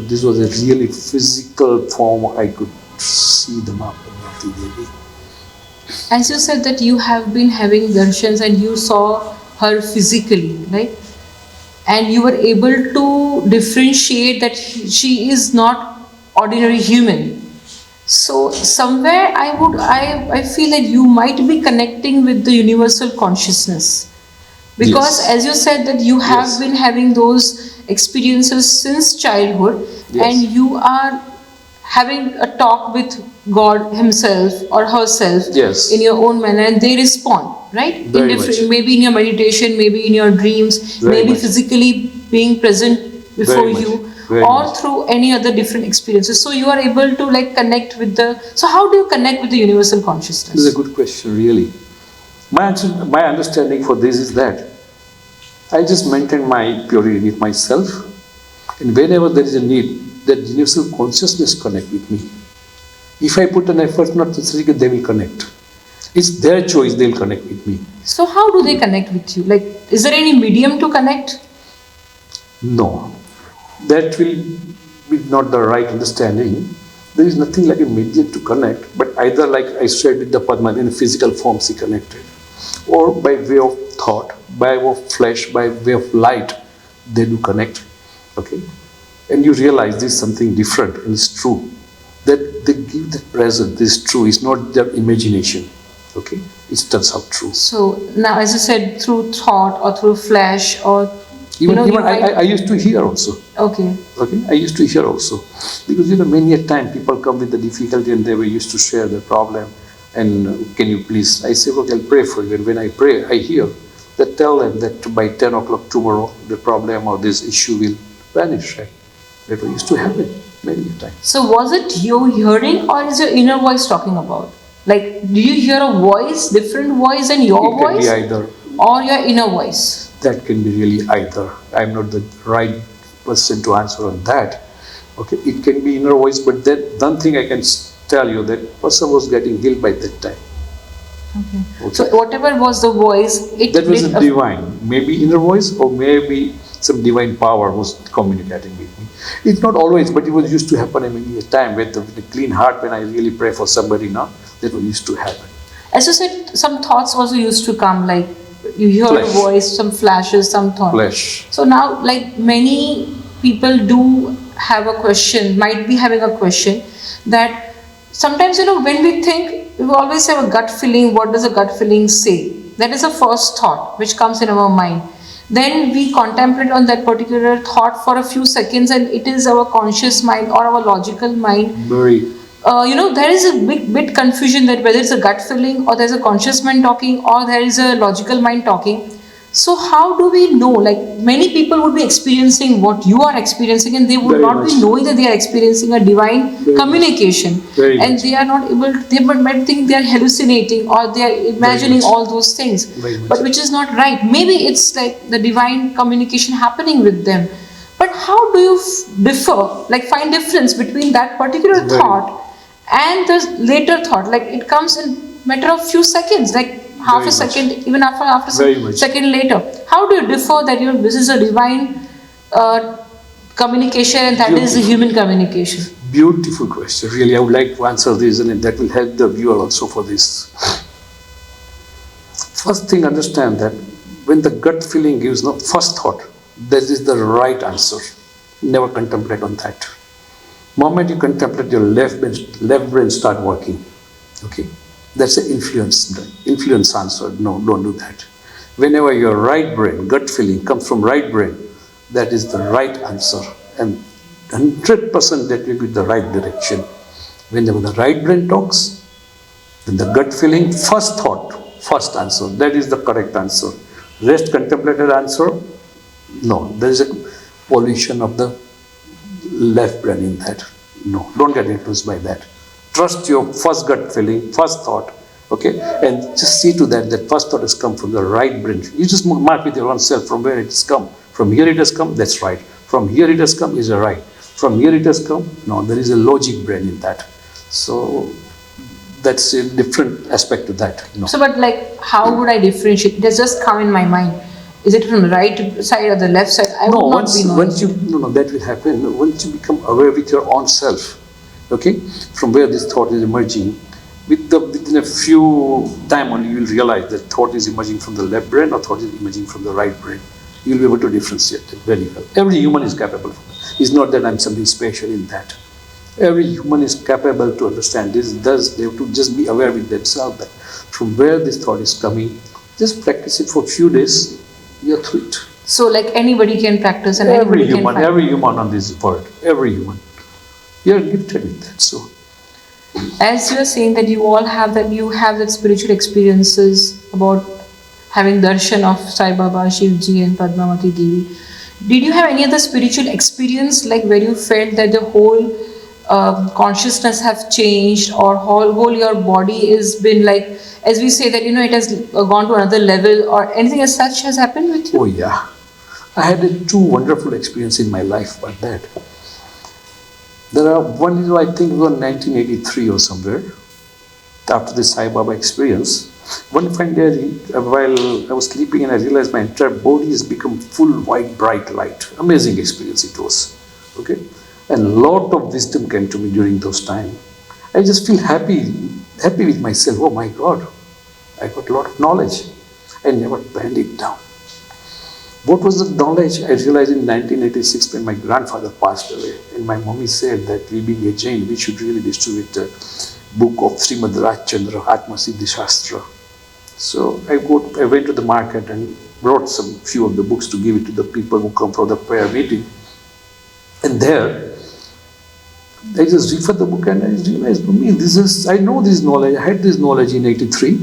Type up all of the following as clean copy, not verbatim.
this was a really physical form. I could see the map of the Devi. As you said that you have been having darshans and you saw her physically, right? And you were able to differentiate that she is not ordinary human. So somewhere I feel that you might be connecting with the universal consciousness. Because Yes. as you said that you have Yes. been having those experiences since childhood, Yes. and you are having a talk with God himself or herself Yes. in your own manner, and they respond, right? Very in different, much. maybe in your meditation, maybe in your dreams, Very maybe much. physically being present before Very much. you, Very or much. through any other different experiences. So you are able to like connect with the. So how do you connect with the universal consciousness? This is a good question, really. My understanding for this is that I just maintain my purity with myself, and whenever there is a need, that universal consciousness connect with me. If I put an effort, not necessarily they will connect. It's their choice, they'll connect with me. So how do they connect with you? Like, is there any medium to connect? No, that will be not the right understanding. There is nothing like a medium to connect, but either like I shared with the Padma, in physical form she connected, or by way of thought, by way of flesh, by way of light, they do connect. Okay, and you realize this is something different, and it's true. That they give that present, this is true. It's not their imagination. Okay, it turns out true. So now, as you said, through thought or through flash or Even you might- I used to hear also. Okay. Okay, I used to hear also, because many a time people come with the difficulty and they were used to share their problem, and can you please? I say, okay, I'll pray for you. And when I pray, I hear that tell them that by 10 o'clock tomorrow the problem or this issue will vanish. Right? That used to happen many a time. So was it you hearing or is your inner voice talking about? Like, do you hear a voice, different voice than your It can voice, be either. or your inner voice? That can be really either. I'm not the right person to answer on that. Okay, it can be inner voice, but that one thing I can tell you, that person was getting healed by that time. Okay. Okay. So whatever was the voice, it That was did a divine, maybe inner voice, or maybe some divine power was communicating with me. It's not always, but it was used to happen many a time with a clean heart. When I really pray for somebody now, that was used to happen. As you said, some thoughts also used to come, like you hear a Flash. voice, some flashes, some thought. Flesh. So now, like many people do have a question, might be having a question, that sometimes, when we think, we always have a gut feeling. What does a gut feeling say? That is the first thought which comes in our mind. Then we contemplate on that particular thought for a few seconds, and it is our conscious mind or our logical mind. Very. There is a bit confusion that whether it's a gut feeling or there's a conscious mind talking or there is a logical mind talking. So how do we know? Like many people would be experiencing what you are experiencing, and they would Very not be much. knowing that they are experiencing a divine Very communication, Very and much. they are not able. They might think they are hallucinating or they are imagining much. all those things, Very much. but which is not right. Maybe it's like the divine communication happening with them. But how do you differ? Like find difference between that particular Very- thought and the later thought? Like it comes in matter of few seconds, like half Very a much. second, even after Very much. second later. How do you differ that this is a divine communication and that is a human communication? Beautiful question. Really, I would like to answer this, and that will help the viewer also for this. First thing, understand that when the gut feeling gives no first thought, that is the right answer. Never contemplate on that. Moment you contemplate, your left brain start working. Okay, that's an influence answer. No, don't do that. Whenever your right brain, gut feeling comes from right brain, that is the right answer, and 100% that will be the right direction. Whenever the right brain talks, then the gut feeling, first thought, first answer, that is the correct answer. Rest contemplated answer, no, there is a pollution of the left brain in that. No, don't get influenced by that. Trust your first gut feeling, first thought, okay, and just see to that first thought has come from the right brain. You just mark with your own self from where it has come. From here it has come, that's right. From here it has come is right. From here it has come, no, there is a logic brain in that. So that's a different aspect to that. No. So, but like, how would I differentiate? It has just come in my mind. Is it from the right side or the left side? I No, would not be knowing. once you, no, that will happen. Once you become aware with your own self, okay, from where this thought is emerging, within a few time only you will realize that thought is emerging from the left brain or thought is emerging from the right brain. You will be able to differentiate it very well. Every human is capable of it. It's not that I'm something special in that. Every human is capable to understand this. Thus, they have to just be aware with themselves that from where this thought is coming, just practice it for a few days, you're through it. So like anybody can practice and Every anybody human, can find. every human on this world, every human. You're gifted with that. So, As you are saying that you all have that, you have that spiritual experiences about having darshan of Sai Baba, Shivji and Padmavati Devi. Did you have any other spiritual experience like where you felt that the whole consciousness have changed or whole your body has been like, as we say that it has gone to another level or anything as such has happened with you? oh yeah, I had two wonderful experiences in my life about that. There are one is I think it was 1983 or somewhere after the Sai Baba experience. One fine day, while I was sleeping, and I realized my entire body has become full white, bright light. Amazing experience it was. Okay, and lot of wisdom came to me during those times. I just feel happy with myself. Oh my God, I got a lot of knowledge. I never planned it down. What was the knowledge? I realized in 1986 when my grandfather passed away, and my mommy said that we being a Jain, we should really distribute the book of Srimad Rajchandra Atma Siddhi Shastra. So I went to the market and brought some few of the books to give it to the people who come for the prayer meeting. And there, I just referred the book and I realized, for me, I know this knowledge. I had this knowledge in 83.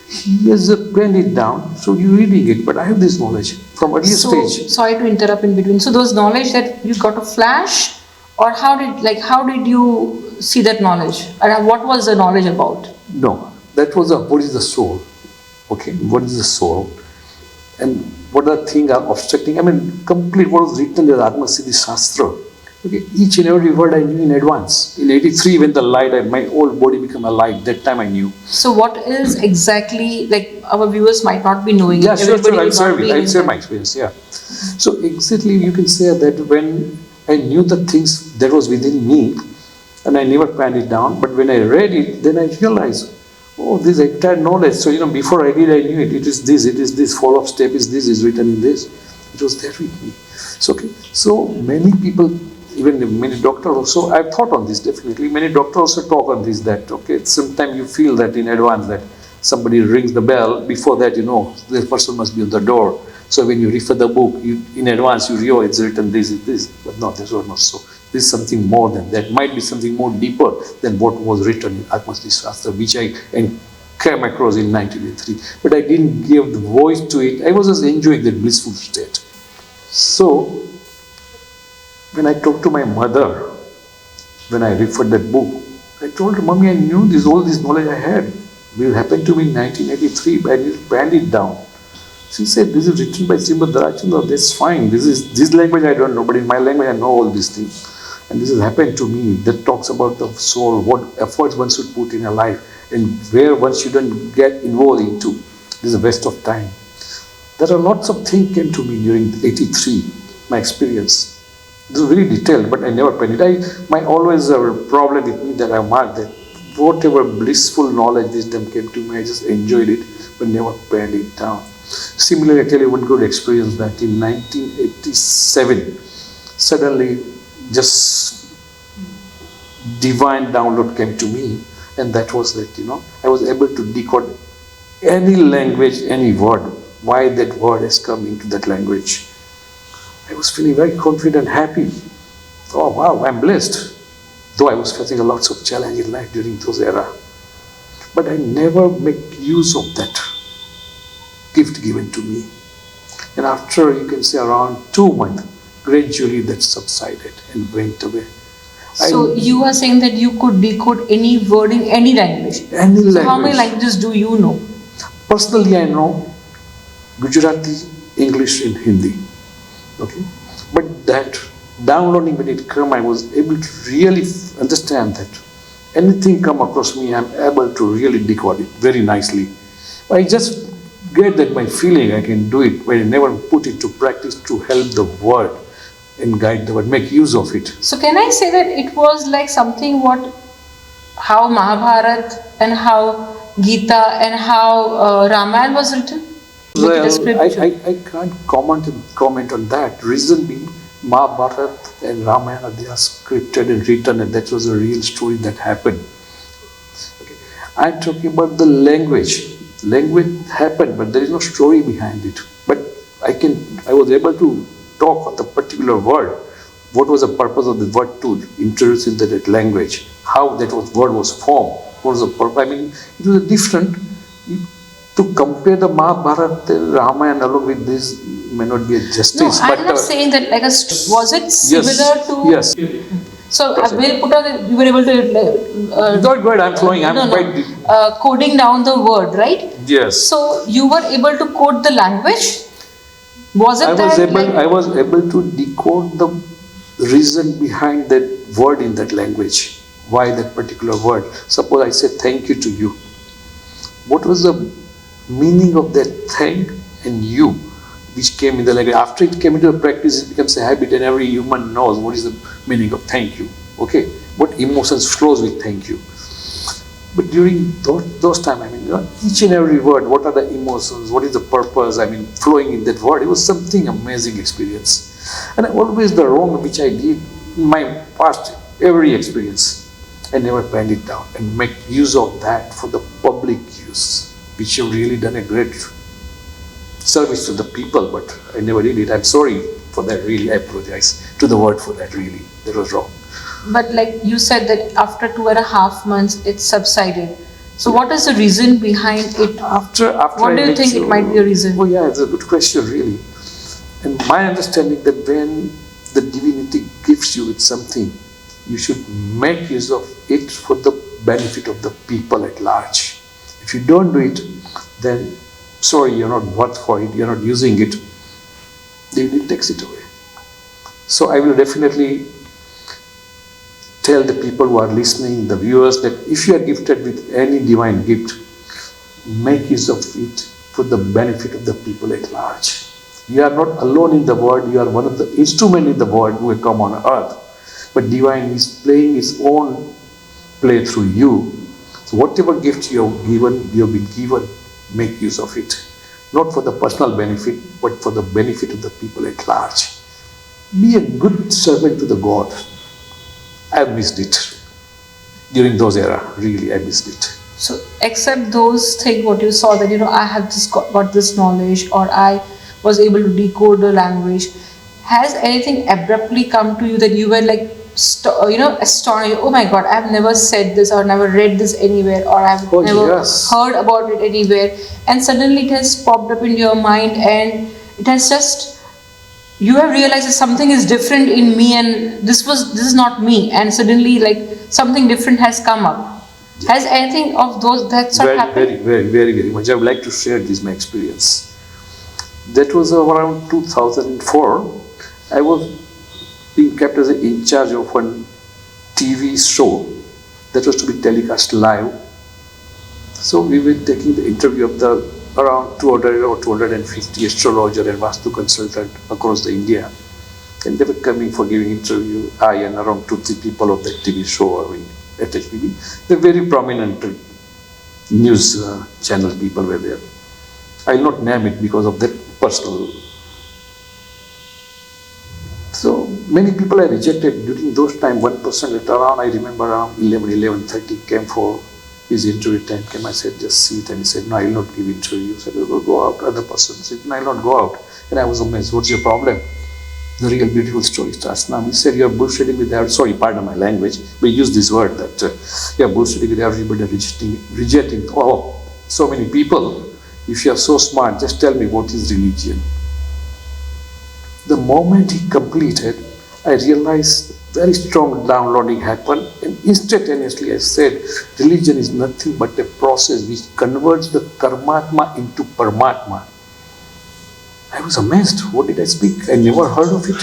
He has penned it down, so you're reading it, but I have this knowledge from early stage. Sorry to interrupt in between. So those knowledge that you got a flash, or how did you see that knowledge? And what was the knowledge about? No, that was what is the soul? Okay, what is the soul? And what are things are obstructing? I mean, complete what was written in the Atma Siddhi Shastra. Okay, each and every word I knew in advance. In 83, when the light, my whole body became a light, that time I knew. So what is exactly, like our viewers might not be knowing. Yeah, sure, I'll share my experience, yeah. So exactly you can say that when I knew the things that was within me, and I never planned it down, but when I read it, then I realized, oh, this entire knowledge. So, before I did, I knew it. It is this, follow-up step is this, is written in this. It was there with me. So, okay. So many people, even many doctors also, I've thought on this definitely. Many doctors also talk on this, that, okay, sometimes you feel that in advance that somebody rings the bell, before that, the person must be on the door. So when you refer the book, in advance you realize it's written this, but no, this was not so. This is something more than that. Might be something more deeper than what was written in Atma Siddhi Shastra, which I came across in 1983. But I didn't give the voice to it. I was just enjoying that blissful state. So when I talked to my mother, when I referred that book, I told her, Mommy, I knew all this knowledge I had will happen to me in 1983, but I didn't plan it down. She said, this is written by Srimad Rajchandra, that's fine. This language I don't know, but in my language I know all these things. And this has happened to me, that talks about the soul, what efforts one should put in a life, and where one shouldn't get involved into. This is a waste of time. There are lots of things came to me during 83, my experience. This is very detailed, but I never planned it. My always problem with me that I marked that whatever blissful knowledge, wisdom came to me, I just enjoyed it, but never planned it down. Similarly, I tell you one good experience that in 1987, suddenly just divine download came to me, and that was that, I was able to decode any language, any word, why that word has come into that language. I was feeling very confident, happy. Oh wow, I'm blessed. Though I was facing a lots of challenge in life during those era. But I never make use of that gift given to me. And after, you can say, around 2 months, gradually that subsided and went away. So you are saying that you could decode any word in any language. Any language. So how many languages do you know? Personally, I know Gujarati, English, and Hindi. Okay, but that downloading, when it came, I was able to really understand that anything come across me, I'm able to really decode it very nicely. I just get that my feeling, I can do it, but I never put it to practice to help the world and guide the world, make use of it. So can I say that it was like something how Mahabharat and how Gita and how Ramayana was written? Like the scripture. I can't comment on that. Reason being, Mahabharata and Ramayana, they are scripted and written, and that was a real story that happened. Okay. I'm talking about the language. Language happened, but there is no story behind it. But I was able to talk on the particular word. What was the purpose of the word to introduce in that language? How word was formed? What was the purpose? I mean, it was different. To compare the Mahabharata and Ramayana along with this may not be a justice. No, I'm not saying that was it similar to? Yes. So I will put on you were able to. Go ahead. I'm flowing. I'm quite. Coding down the word, right? Yes. So you were able to code the language. Was it I was able to decode the reason behind that word in that language. Why that particular word? Suppose I say thank you to you. What was the meaning of that thank and you, which came in the language? After it came into the practice, it becomes a habit, and every human knows what is the meaning of thank you. Okay, what emotions flows with thank you. But during those times, I mean, each and every word, what are the emotions, what is the purpose, I mean, flowing in that word, it was something amazing experience. And always the wrong which I did in my past, every experience, I never penned it down and make use of that for the public use, which have really done a great service to the people, but I never did it. I'm sorry for that, really. I apologize to the world for that, really. That was wrong. But like you said that after 2.5 months it subsided. So what is the reason behind it? After what do you think it might be a reason? Oh yeah, it's a good question, really. And my understanding that when the divinity gives you with something, you should make use of it for the benefit of the people at large. If you don't do it, then sorry, you're not worth for it, you're not using it, the divinity takes it away. So I will definitely tell the people who are listening, the viewers, that if you are gifted with any divine gift, make use of it for the benefit of the people at large. You are not alone in the world, you are one of the instruments in the world who have come on earth. But divine is playing its own play through you. So whatever gift you have been given, make use of it. Not for the personal benefit, but for the benefit of the people at large. Be a good servant to the God. I missed it. During those era, really, I missed it. So, except those things, what you saw that, I have got this knowledge, or I was able to decode the language, has anything abruptly come to you that you were like, astonished? Oh my God, I've never said this or never read this anywhere, or I've never heard about it anywhere, and suddenly it has popped up in your mind, and it has just. You have realized that something is different in me, and this is not me, and suddenly like something different has come up. Yeah. Has anything of those that sort of happened? Very much. I would like to share this my experience. That was around 2004. I was being kept as in charge of one TV show that was to be telecast live. So we were taking the interview of the around 200 or 250 astrologer and Vastu consultant across the India. And they were coming for giving interview. I and around 2-3 people of that TV show at HPV. They're very prominent news channel people were there. I'll not name it because of that personal. So many people I rejected during those time. One person at around, I remember around 11:30 came for his interview time came. I said, just sit. And he said, no, I will not give interview. I said, go out. Other person said, no, I will not go out. And I was amazed. What's your problem? The real beautiful story starts now. He said, you're bullshitting with everybody. Sorry, pardon my language. We use this word that you're bullshitting with everybody, rejecting so many people. If you're so smart, just tell me what is religion. The moment he completed, I realized very strong downloading happened, and instantaneously I said, religion is nothing but a process which converts the karmatma into paramatma. I was amazed. What did I speak? I never heard of it.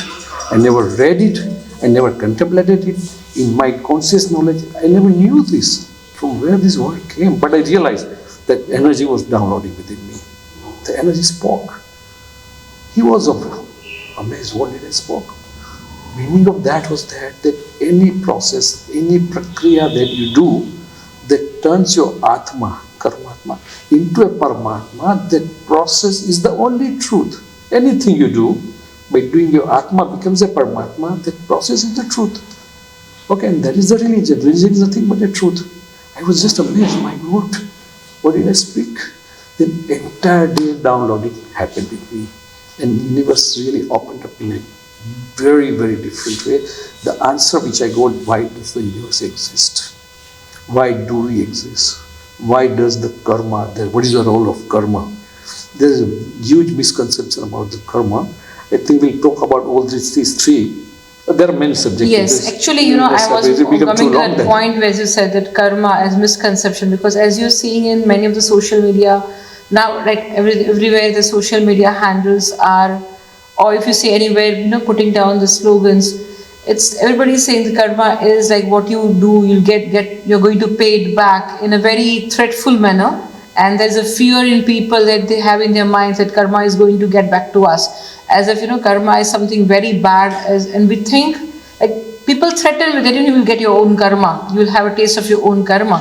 I never read it. I never contemplated it. In my conscious knowledge, I never knew this, from where this word came. But I realized that energy was downloading within me. The energy spoke. He was amazed. What did I spoke? Meaning of that was that any process, any prakriya that you do that turns your atma, karmatma, into a paramatma, that process is the only truth. Anything you do, by doing your atma becomes a paramatma, that process is the truth. Okay, and that is the religion. Religion is nothing but a truth. I was just amazed, my God, what did I speak? Then entire day downloading happened with me. And the universe really opened up in a very, very different way. The answer which I got, why does the universe exist? Why do we exist? Why does the karma, what is the role of karma? There is a huge misconception about the karma. I think we'll talk about all these three. There are many subjects. Yes, actually, I was coming to that point where you said that karma as misconception, because as you're seeing in many of the social media, now like everywhere the social media handles are, or if you see anywhere, putting down the slogans, it's everybody saying the karma is like what you do, you'll you're going to pay it back in a very threatful manner. And there's a fear in people that they have in their minds that karma is going to get back to us, as if karma is something very bad, and we think like people threaten with that you will get your own karma, you will have a taste of your own karma,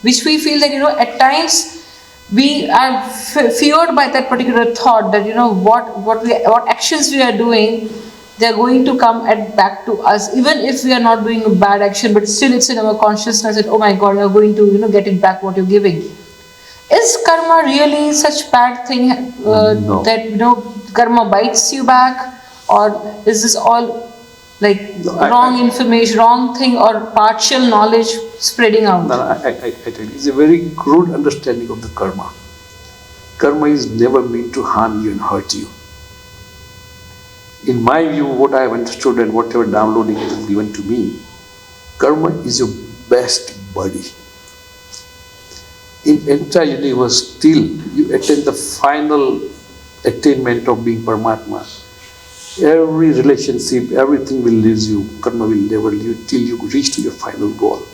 which we feel that at times we are feared by that particular thought that what actions we are doing, they are going to come back to us, even if we are not doing a bad action, but still it's in our consciousness that, oh my God, you are going to get it back what you're giving. Is karma really such bad thing No. that karma bites you back, or is this all like wrong information, wrong thing, or partial knowledge spreading out? No, I tell you, it's a very crude understanding of the karma. Karma is never meant to harm you and hurt you. In my view, what I have understood and whatever downloading it is given to me, karma is your best buddy. In entire universe, till you attain the final attainment of being Paramatma, every relationship, everything will leave you, karma will never leave you till you reach to your final goal.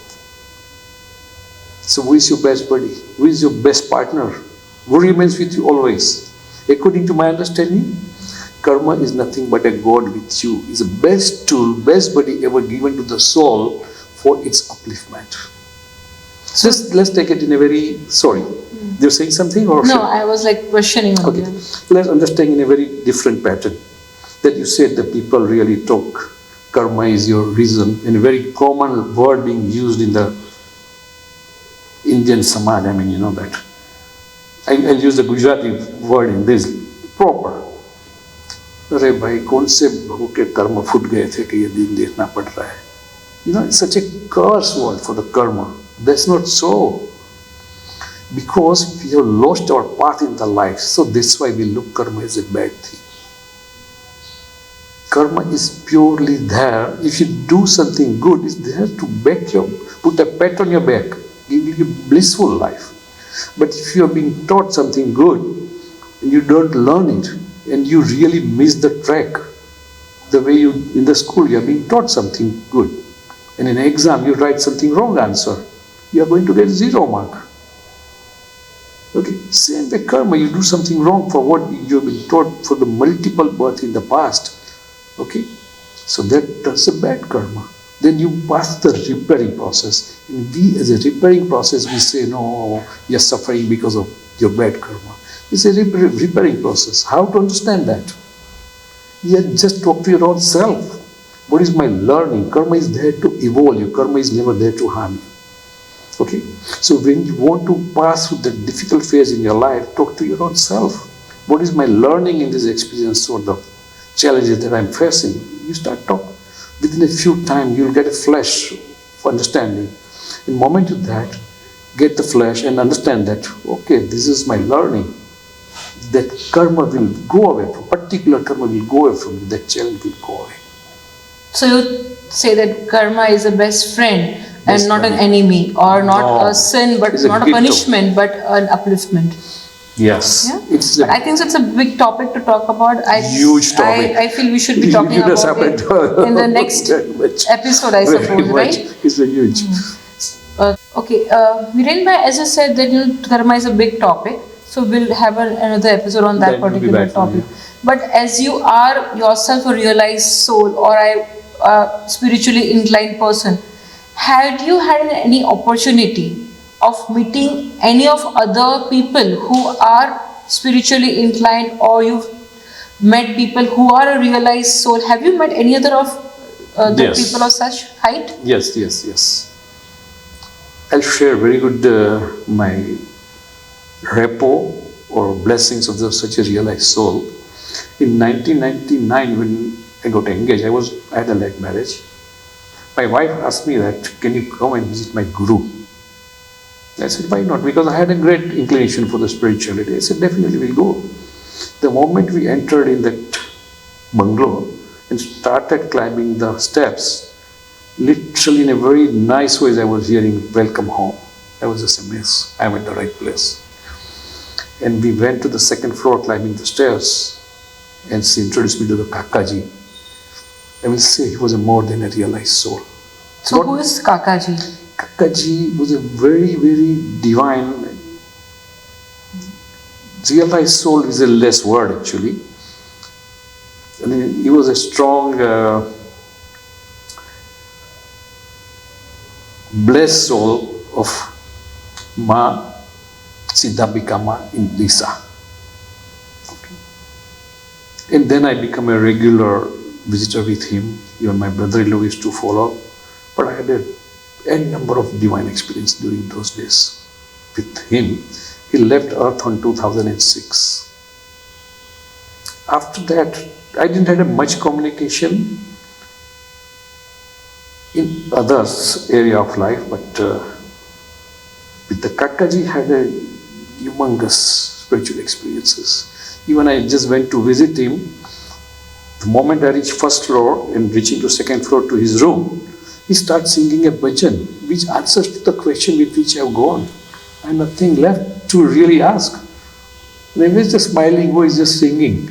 So who is your best buddy? Who is your best partner? Who remains with you always? According to my understanding, karma is nothing but a God with you. It's the best tool, best buddy ever given to the soul for its upliftment. So let's take it in a very, sorry, you're saying something? Or no, I was like questioning. Okay, let's understand in a very different pattern. That you said that people really talk, karma is your reason, and a very common word being used in the Indian Samaj, I mean, you know that. I'll use the Gujarati word in this, proper. अरे भाई कौन से बहू के कर्म फूट गए थे कि ये दिन देखना पड़ रहा है? It's such a curse word for the karma. That's not so. Because we have lost our path in the life, so that's why we look karma as a bad thing. Karma is purely there. If you do something good, it's there to put a pat on your back, give you a blissful life. But if you are being taught something good and you don't learn it, and you really miss the track, the way in the school you are being taught something good, and in an exam you write something wrong answer, you are going to get 0 mark. Okay, same way karma, you do something wrong for what you have been taught for the multiple birth in the past. Okay, so that's a bad karma. Then you pass the repairing process. And we as a repairing process, we say, no, you're suffering because of your bad karma. It's a repairing process. How to understand that? You just talk to your own self. What is my learning? Karma is there to evolve you. Karma is never there to harm you. Okay? So when you want to pass through the difficult phase in your life, talk to your own self. What is my learning in this experience or the challenges that I'm facing? You start talking. Within a few times, you'll get a flash of understanding. In the moment of that, get the flash and understand that, okay, this is my learning. That karma will go away from, particular karma will go away from you, that challenge will go away. So you say that karma is a best friend Best and not friend. an enemy, or not No. a sin, but It's a not a gift. punishment, but an upliftment. Yes. Yeah? It's But I think it's a big topic to talk about. Huge topic. I feel we should be talking about it in the next episode, I suppose, right? It's a huge. Okay, Virenbhai, as you said that karma is a big topic. So we'll have another episode on that That will be particular better, topic. yeah. But as you are yourself a realized soul or a spiritually inclined person, had you had any opportunity of meeting any of other people who are spiritually inclined, or you've met people who are a realized soul? Have you met any other of the Yes. people of such height? Yes, yes, yes. I'll share very good my repo or blessings of such a realized soul. In 1999, when I got engaged, I had a late marriage. My wife asked me that, can you come and visit my guru? I said, why not? Because I had a great inclination for the spirituality. I said, definitely we'll go. The moment we entered in that bungalow and started climbing the steps, literally in a very nice way, I was hearing, welcome home. I was just amazed. I'm at the right place. And we went to the second floor climbing the stairs, and she introduced me to the Kakaji. I will say he was a more than a realized soul. So who is Kakaji? Kakaji was a very, very divine, realized soul is a less word actually. And he was a strong, blessed soul of Ma Siddhambika Ma in Lisa. Okay. And then I became a regular visitor with him. Even my brother-in-law used to follow. But I had a number of divine experience during those days with him. He left Earth on 2006. After that, I didn't have much communication in others area of life, but with the Kakaji had a humongous spiritual experiences. Even I just went to visit him. The moment I reached first floor and reaching to second floor to his room, he starts singing a bhajan, which answers to the question with which I have gone. I have nothing left to really ask. There was just smiling voice, just singing.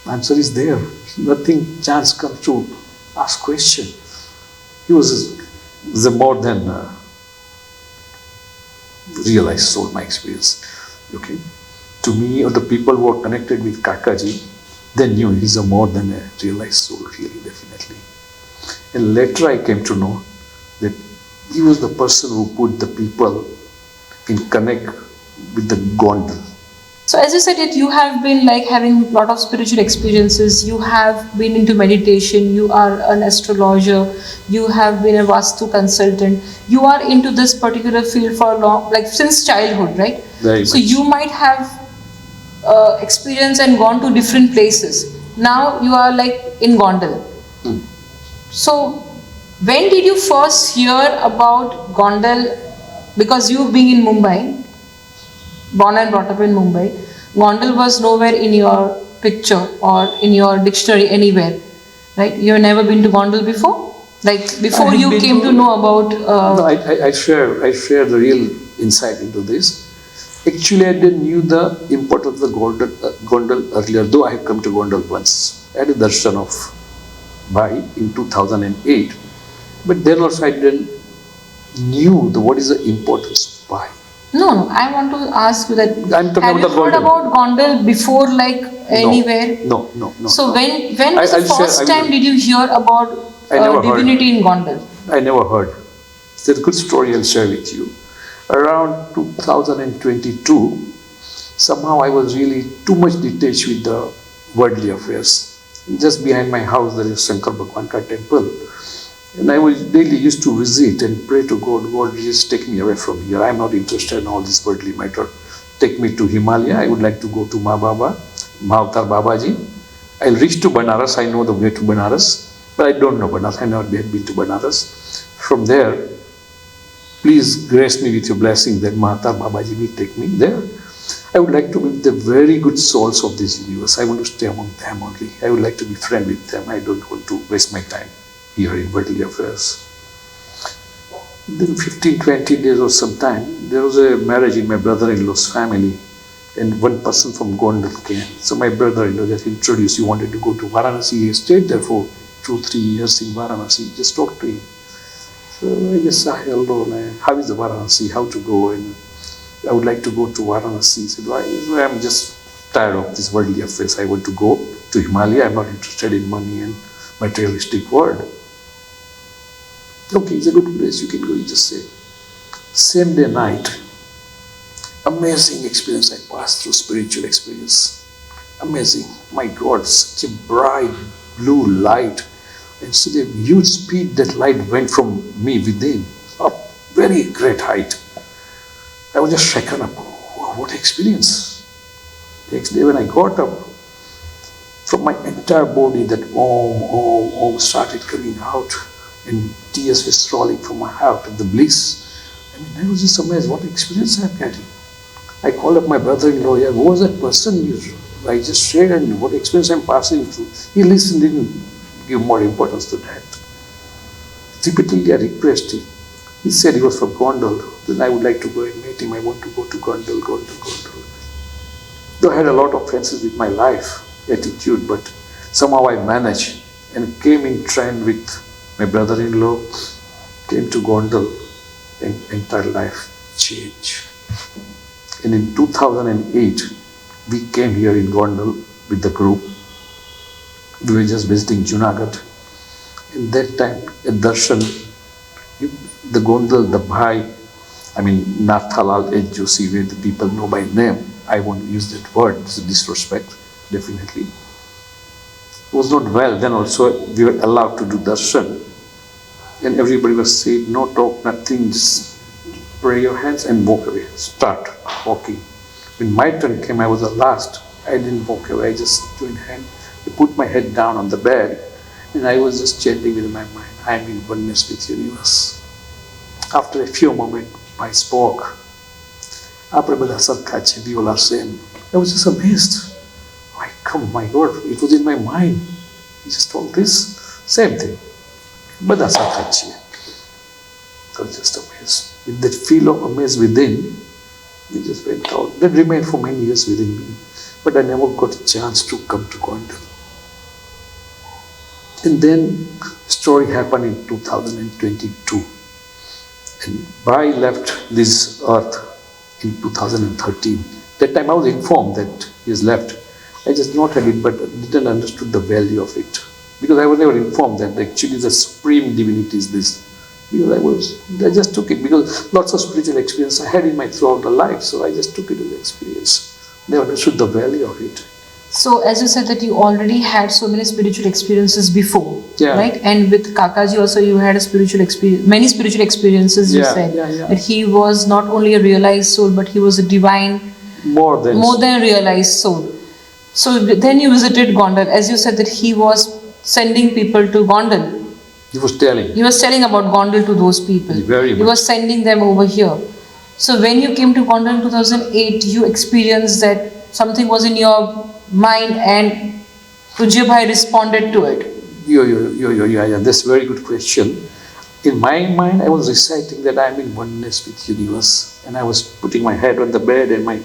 Answer is there. Nothing chance comes to ask question. He was the more than realized soul, my experience. Okay. To me, or the people who are connected with Kakaji, they knew he's a more than a realized soul, really, definitely. And later I came to know that he was the person who put the people in connect with the Gondal. So as you said it, you have been like having a lot of spiritual experiences. You have been into meditation. You are an astrologer. You have been a Vastu consultant. You are into this particular field for a long, like since childhood, right? Very So much. you might have experienced and gone to different places. Now you are like in Gondal. So when did you first hear about Gondal? Because you being in Mumbai, born and brought up in Mumbai, Gondal was nowhere in your picture or in your dictionary anywhere, right? You have never been to Gondal before? Like before I have you been came to know about... No, I share the real insight into this. Actually, I didn't knew the import of the Gondal earlier, though I have come to Gondal once. I had a darshan of Bhai in 2008. But then also I didn't knew what is the importance of Bhai. No, I want to ask you that. I'm talking have about you the heard Gondal. about Gondal before, like anywhere? No. So when was I'll the share- first time did you hear about I never heard. divinity in Gondal? I never heard. It's a good story I'll share with you. Around 2022, somehow I was really too much detached with the worldly affairs. Just behind my house there is Shankar Bhagwan ka temple. And I was daily used to visit and pray to God, God, just take me away from here. I'm not interested in all this worldly matter. Take me to Himalaya. I would like to go to Ma Baba, Mahavatar Babaji. I'll reach to Banaras. I know the way to Banaras, but I don't know Banaras. I never had been to Banaras. From there, please grace me with your blessing that Mahavatar Babaji will take me there. I would like to be with the very good souls of this universe. I want to stay among them only. I would like to be friend with them. I don't want to waste my time here in worldly affairs. Then 15-20 days or some time, there was a marriage in my brother-in-law's family, and one person from Gondal came. So my brother-in-law just introduced, he wanted to go to Varanasi. He stayed there for 2-3 years in Varanasi. Just talked to him. So I just said, hello, how is the Varanasi, how to go? And I would like to go to Varanasi. He said, why? I'm just tired of this worldly affairs. I want to go to Himalaya. I'm not interested in money and materialistic world. Okay, it's a good place. You can go. He just said. Same day night, amazing experience I passed through, spiritual experience. Amazing. My God, such a bright blue light. And such a huge speed that light went from me within, up very great height. I was just shaken up. Wow, what experience. Next day when I got up, from my entire body that om started coming out and tears were rolling from my heart of the bliss. I mean, I was just amazed what experience I'm getting. I called up my brother-in-law, yeah, who was that person I just shared and what experience I'm passing through. He listened, didn't give more importance to that. Repeatedly I requested him. He said he was from Gondal. Then I would like to go and meet him. I want to go to Gondal. Though I had a lot of offenses with my life, attitude, but somehow I managed and came in train with my brother-in-law, came to Gondal, and entire life changed. And in 2008, we came here in Gondal with the group. We were just visiting Junagadh. In that time, a darshan, the Gondal, the Bhai, Nathalal Ejjosi, where the people know by name. I won't use that word, it's a disrespect, definitely. It was not well, then also we were allowed to do darshan. And everybody was saying, no talk, nothing, just pray your hands and walk away. Start walking. When my turn came, I was the last. I didn't walk away, I just joined hand. I put my head down on the bed and I was just chanting with my mind, I am in oneness with universe. After a few moments, I spoke. We all are same. I was just amazed. My God, it was in my mind. He just told this, same thing. I was just amazed. With that feel of amaze within, we just went out. That remained for many years within me. But I never got a chance to come to Gondal. And then the story happened in 2022. And Bhai left this earth in 2013. That time I was informed that he has left. I just noted it but didn't understood the value of it. Because I was never informed that actually the supreme divinity is this. Because I just took it because lots of spiritual experience I had in my throughout the life, so I just took it as an experience. Never understood the value of it. So as you said that you already had so many spiritual experiences before, yeah. Right? And with Kakaji also you had a spiritual experience, many spiritual experiences. You said that he was not only a realized soul, but he was a divine, more than a realized soul. So then you visited Gondal, as you said that he was sending people to Gondal. He was telling about Gondal to those people. He was sending them over here. So when you came to Gondal in 2008, you experienced that something was in your mind and Pujya Bhai responded to it. Yeah. That's a very good question. In my mind, I was reciting that I am in oneness with universe, and I was putting my head on the bed and my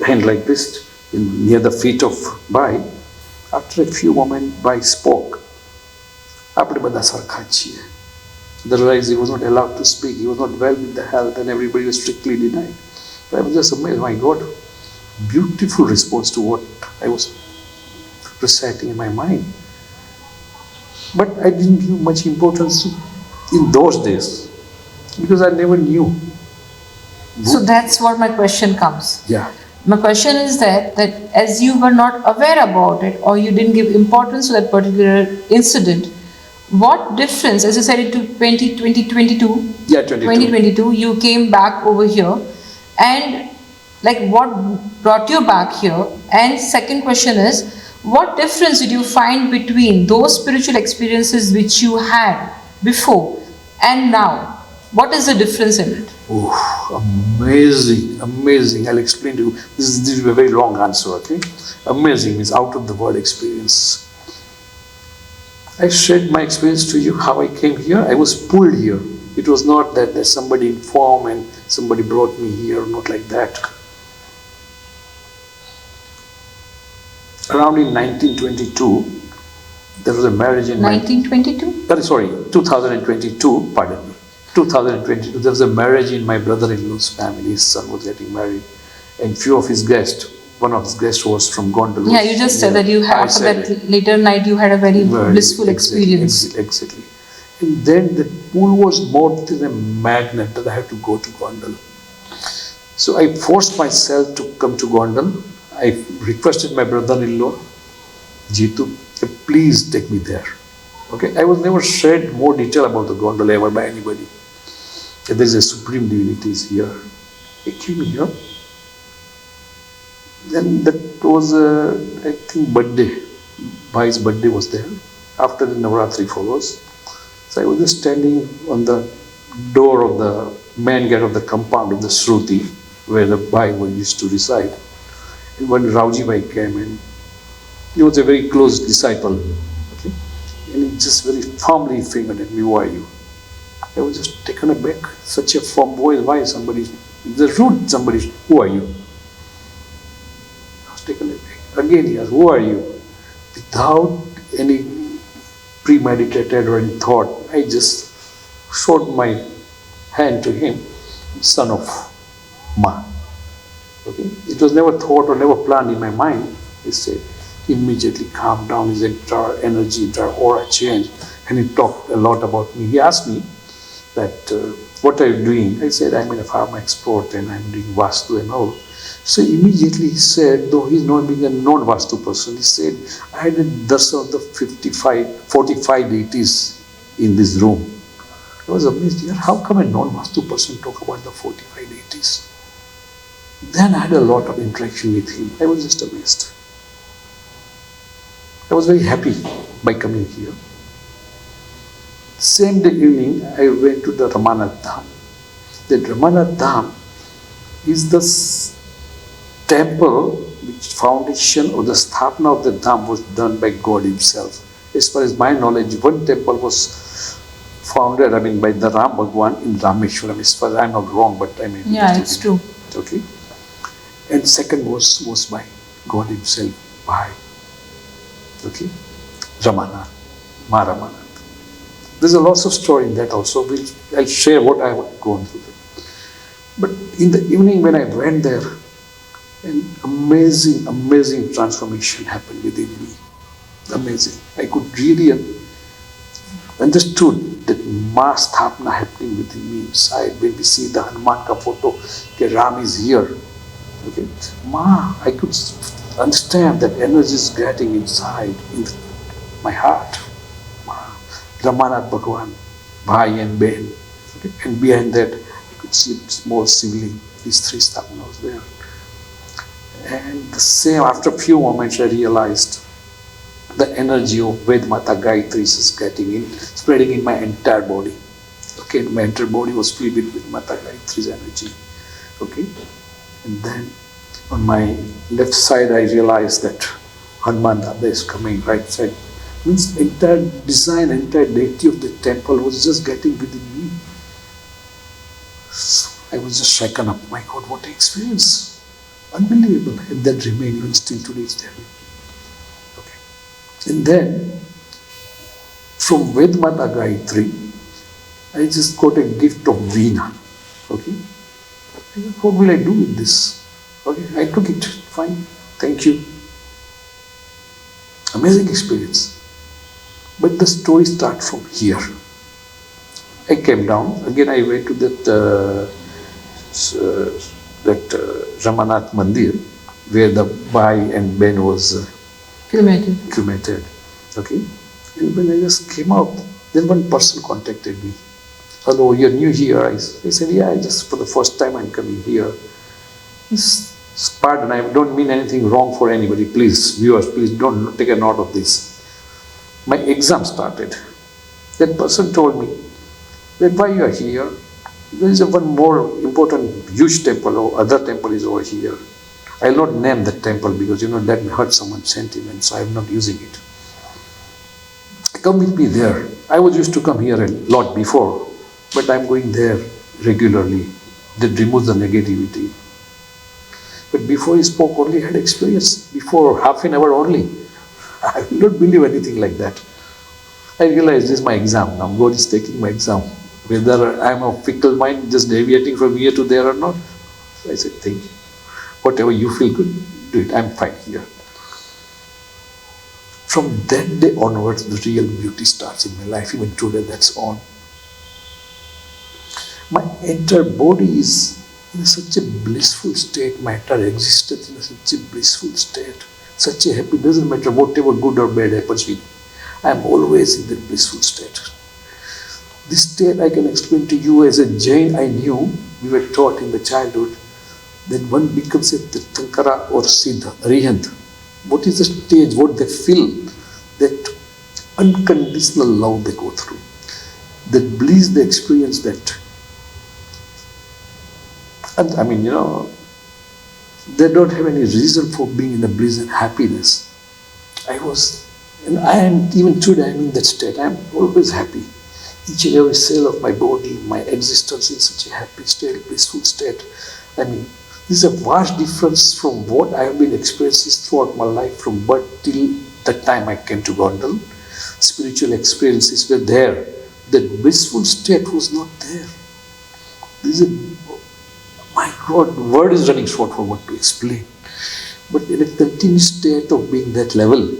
hand like this near the feet of Bhai. After a few moments, Bhai spoke. Otherwise, he was not allowed to speak. He was not well with the health, and everybody was strictly denied. But I was just amazed. My God, beautiful response to what I was reciting in my mind. But I didn't give much importance to in those days because I never knew. So that's what my question comes. Yeah. My question is that as you were not aware about it or you didn't give importance to that particular incident, what difference, as you said it to 2022? Yeah, 2022, you came back over here, and like what brought you back here? And second question is, what difference did you find between those spiritual experiences which you had before and now? What is the difference in it? Oh, amazing. I'll explain to you. This is a very long answer, okay? Amazing means out of the world experience. I shared my experience to you, how I came here. I was pulled here. It was not that somebody informed and somebody brought me here, not like that. Around in 1922, there was a marriage in 1922? 2022, pardon me. 2022, there was a marriage in my brother-in-law's family. His son was getting married, and few of his guests, one of his guests was from Gondal. Yeah, you just said that you had, I after said that later night, you had a very blissful experience. Exactly. And then the pool was more than a magnet that I had to go to Gondal. So I forced myself to come to Gondal. I requested my brother-in-law, Jitu, please take me there. Okay, I was never shared more detail about the Gondal ever by anybody. There is a supreme divinity is here. I came here. Then that was, I think, birthday. Bhai's birthday was there. After the Navratri follows. So I was just standing on the door of the main gate of the compound of the Shruti, where the Bhai used to reside. And when Rauji Bhai came in, he was a very close disciple. Okay? And he just very firmly fingered at me, who are you? I was just taken aback. Such a firm voice, why somebody, the rude somebody, who are you? I was taken aback. Again he asked, who are you? Without any premeditated or any thought, I just showed my hand to him, son of Ma. Okay? It was never thought or never planned in my mind. He said, immediately calmed down, his entire energy, entire aura changed, and he talked a lot about me. He asked me that, what are you doing? I said, I'm in a pharma export and I'm doing Vastu and all. So immediately he said, though he's not being a non-Vastu person, he said, I had a darshan of the 45 deities in this room. I was amazed, how come a non-Vastu person talk about the 45 deities? Then I had a lot of interaction with him. I was just amazed. I was very happy by coming here. Same day evening, I went to the Ramanath Dham. The Ramanath Dham is the temple which foundation or the sthapna of the Dham was done by God himself. As far as my knowledge, one temple was founded, by the Ram Bhagwan in Rameshwaram. As far as I'm not wrong, but I mean. Yeah, it's true. Okay. And second was by God himself, by, okay, Ramanath, Ma Ramanath. There's a lot of story in that also. I'll share what I have gone through. But in the evening when I went there, an amazing transformation happened within me. Amazing. I could really understood that mass sthapna happening within me inside. When we see the Hanuman ka photo, that Ram is here. Okay, I could understand that energy is getting inside in my heart. Ramanath Bhagwan, Bhai and Ben. Okay? And behind that, I could see a small sibling. These three stapnas there. And the same, after a few moments, I realized the energy of Ved Mata Gayatri is getting in, spreading in my entire body. Okay, my entire body was filled with Mata Gayatri's energy. Okay, and then on my left side, I realized that Hanuman Dada is coming, right side. Means entire design, entire deity of the temple was just getting within me. So I was just shaken up. My God, what an experience. Unbelievable. And that remained even still today it's there. Okay. And then from Vedmata Gayatri, I just got a gift of Veena. Okay. What will I do with this? Okay, I took it. Fine. Thank you. Amazing experience. But the story starts from here. I came down. Again, I went to that Ramanath Mandir, where the Bhai and Ben was cremated. Okay. And when I just came out, then one person contacted me. Hello, you're new here. I said, yeah, just for the first time I'm coming here. Pardon, I don't mean anything wrong for anybody. Please, viewers, please don't take a note of this. My exam started. That person told me that why you are here, there is one more important huge temple or other temple is over here. I will not name that temple because that may hurt someone's sentiments, so I am not using it. Come with me there. I was used to come here a lot before, but I am going there regularly. That removes the negativity. But before he spoke, only had experience. Before half an hour only. I will not believe anything like that. I realized this is my exam now. God is taking my exam. Whether I'm a fickle mind, just deviating from here to there or not. So I said, thank you. Whatever you feel good, do it. I'm fine here. From that day onwards, the real beauty starts in my life. Even today, that's on. My entire body is in such a blissful state. My entire existence in such a blissful state. Such a happy, doesn't matter whatever good or bad happens with me. I'm always in that blissful state. This state I can explain to you as a Jain. I knew, we were taught in the childhood, that one becomes a Tirthankara or Siddha, Arihant. What is the stage, what they feel, that unconditional love they go through, that bliss they experience, that. And I mean, they don't have any reason for being in the bliss and happiness. And I am, even today, I'm in that state. I'm always happy. Each and every cell of my body, my existence in such a happy state, blissful state. I mean, this is a vast difference from what I have been experiencing throughout my life, from birth till the time I came to Gondal. Spiritual experiences were there. That blissful state was not there. This is my God, the word is running short for what to explain. But in a continuous state of being that level,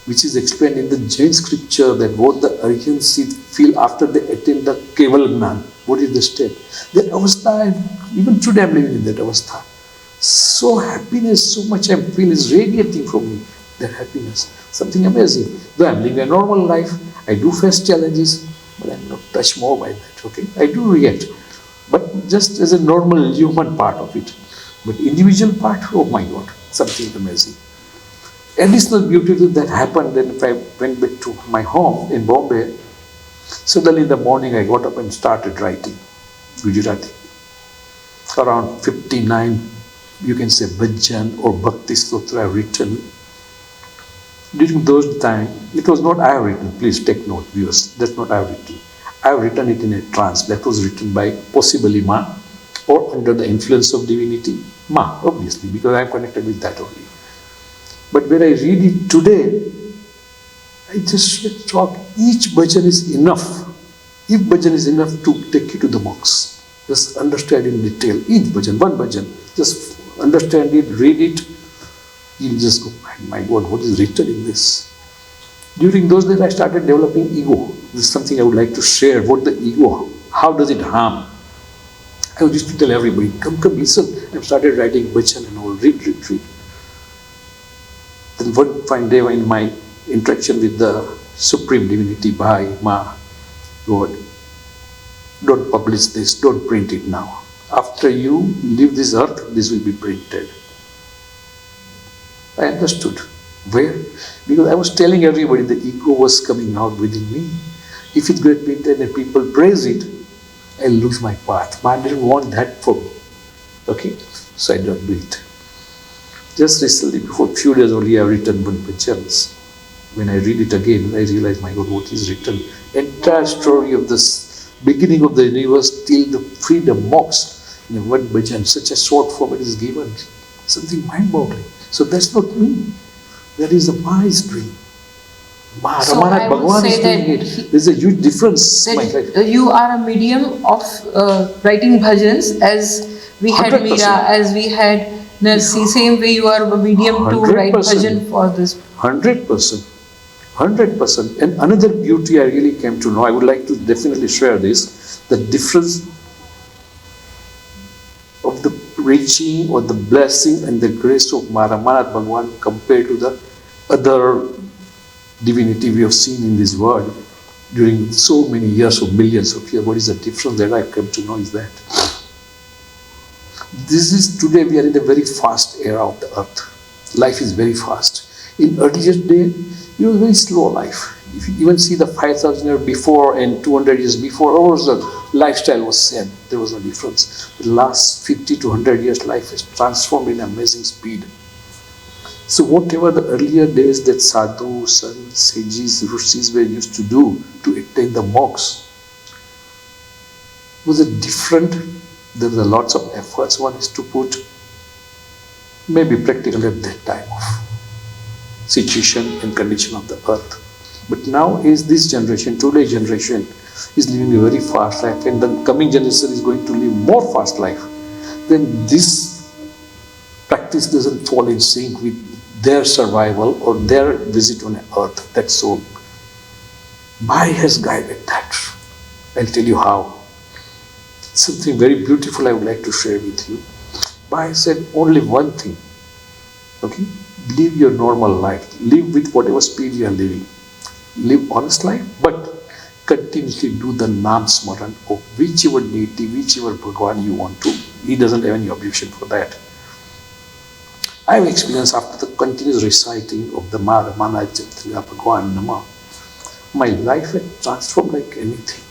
which is explained in the Jain scripture, that what the Aryans feel after they attain the Keval Gnan. What is the state? That avastha, even today I'm living in that avastha. So happiness, so much I feel is radiating from me, that happiness. Something amazing. Though I'm living a normal life, I do face challenges, but I'm not touched more by that, okay? I do react, but just as a normal human part of it. But individual part, oh my God, something amazing. Additional beauty that happened then if I went back to my home in Bombay. Suddenly in the morning I got up and started writing Gujarati. Around 59, you can say bhajan or bhakti stotra I've written. During those times, it was not I have written, please take note viewers, that's not I have written. I have written it in a trance that was written by possibly Ma, or under the influence of divinity, Ma, obviously, because I am connected with that only. But when I read it today, I just thought each bhajan is enough. If bhajan is enough to take you to the moksha, just understand in detail each bhajan, one bhajan, just understand it, read it, you'll just go, my God, what is written in this? During those days I started developing ego. This is something I would like to share. What the ego, how does it harm? I used to tell everybody, come, listen. I started writing bhajan and all, read. Then one fine day in my interaction with the Supreme Divinity, Bhai, Ma, God, don't publish this, don't print it now. After you leave this earth, this will be printed. I understood. Where? Because I was telling everybody the ego was coming out within me. If it gets printed and people praise it, I'll lose my path. I didn't want that for me. Okay? So I don't do it. Just recently, before a few days only, I've written one bhajans. When I read it again, I realize, my God, what is written? Entire story of this beginning of the universe till the freedom moksha in one bhajan, such a short form it is given. Something mind-boggling. So that's not me. That is the Ma's doing. Ramanath Bhagwan is doing it. There's a huge difference. You are a medium of writing bhajans, as we had 100%. Meera, as we had Narsi. Same way you are a medium to write bhajan for this. 100%. 100%. And another beauty I really came to know, I would like to definitely share this, the difference of the preaching or the blessing and the grace of Ramanath Bhagwan compared to the other divinity we have seen in this world during so many years or millions of years. What is the difference that I came to know is that this is today we are in a very fast era of the earth. Life is very fast. In earlier day, it was very slow life. If you even see the 5,000 years before and 200 years before, the lifestyle was same. There was no difference. The last 50 to 100 years, life has transformed in amazing speed. So whatever the earlier days that sadhus, sants, sages, rishis were used to do to attain the moksha was a different. There were lots of efforts one is to put, maybe practical at that time of situation and condition of the earth. But now is this generation, today's generation, is living a very fast life, and the coming generation is going to live more fast life. Then this practice doesn't fall in sync with their survival or their visit on earth, that soul. Bhai has guided that. I'll tell you how. Something very beautiful I would like to share with you. Bhai said only one thing. Okay? Live your normal life. Live with whatever speed you are living. Live honest life, but continuously do the Nam Smaran of whichever deity, whichever Bhagwan you want to. He doesn't have any objection for that. I have experienced after the continuous reciting of the Ramanath Jagdamba Bhagwan Nama, my life had transformed like anything.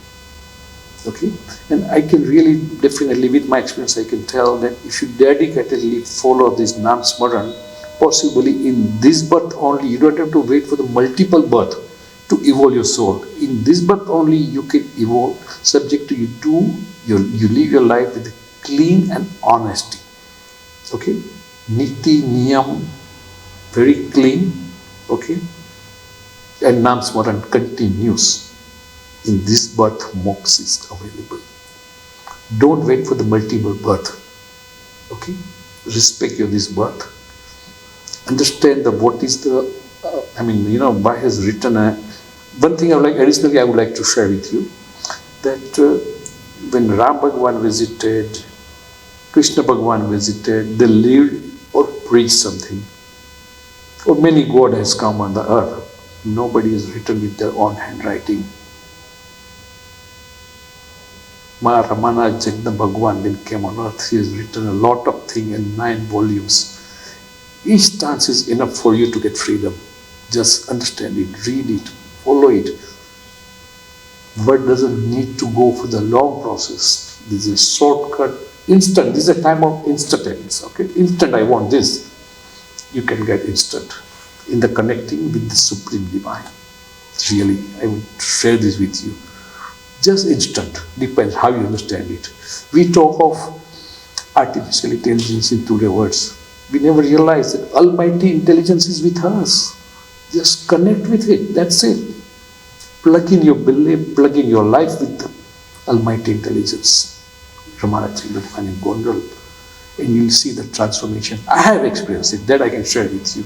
Okay? And I can really, definitely, with my experience, I can tell that if you dedicatedly follow this Nam Smaran, possibly in this birth only, you don't have to wait for the multiple birth to evolve your soul. In this birth only, you can evolve, subject to you live your life with clean and honesty. Okay? Niti, Niyam, very clean. Okay? And Nam Smaran continues. In this birth, moksha is available. Don't wait for the multiple birth. Okay? Respect your this birth. Understand that what is the, Bhai has written one thing additionally I would like to share with you, that when Ram Bhagwan visited, Krishna Bhagwan visited, they lived or preached something. Or many God has come on the earth. Nobody has written with their own handwriting. Ramanath Jagdamba Bhagwan then came on earth. He has written a lot of things in 9 volumes. Each chance is enough for you to get freedom. Just understand it, read it, follow it. Word doesn't need to go for the long process. This is a shortcut, instant. This is a time of instantaneous. Okay, instant. I want this. You can get instant in the connecting with the Supreme Divine. Really, I would share this with you. Just instant. Depends how you understand it. We talk of artificial intelligence in today's words. We never realize that Almighty Intelligence is with us. Just connect with it. That's it. Plug in your belief, plug in your life with the Almighty Intelligence. Ramanath in Gondal, and you'll see the transformation. I have experienced it. That I can share with you.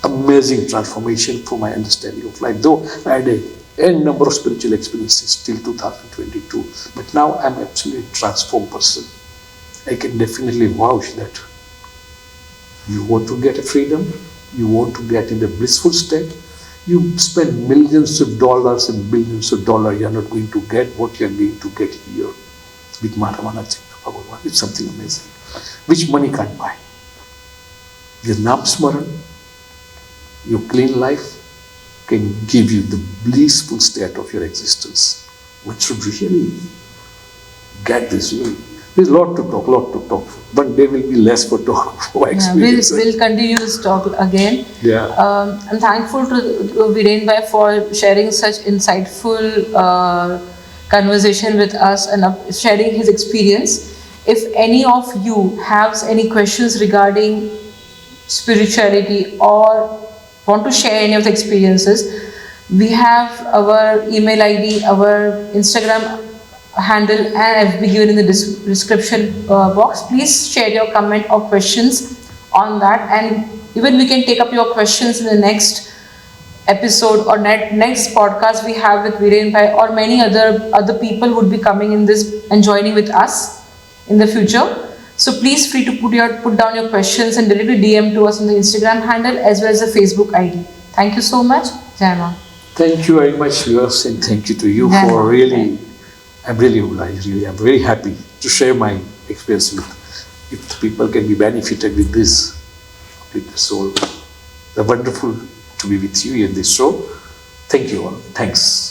Amazing transformation for my understanding of life. Though I had n number of spiritual experiences till 2022, but now I'm absolutely a transformed person. I can definitely vouch that. You want to get a freedom, you want to get in the blissful state, you spend millions of dollars and billions of dollars, you're not going to get what you're going to get here with Ramanath Jagdamba Bhagwan. It's something amazing, which money can't buy. Your Nam Smaran, your clean life can give you the blissful state of your existence. One should really get this. There's a lot to talk. One day will be less for talk, for experience. We'll continue this talk again. Yeah. I'm thankful to Virenbhai for sharing such insightful conversation with us and sharing his experience. If any of you have any questions regarding spirituality or want to share any of the experiences, we have our email ID, our Instagram handle and FB given in the description box. Please share your comment or questions on that, and even we can take up your questions in the next episode or next podcast we have with Virenbhai, or many other people would be coming in this and joining with us in the future. So please free to put down your questions and directly DM to us on the Instagram handle as well as the Facebook ID. Thank you so much. Jai Ma. Thank you very much, viewers, and thank you to you Jai for Ma. really. I'm very happy to share my experience with. If people can be benefited with this, with the soul, they're wonderful to be with you in this show. Thank you all. Thanks.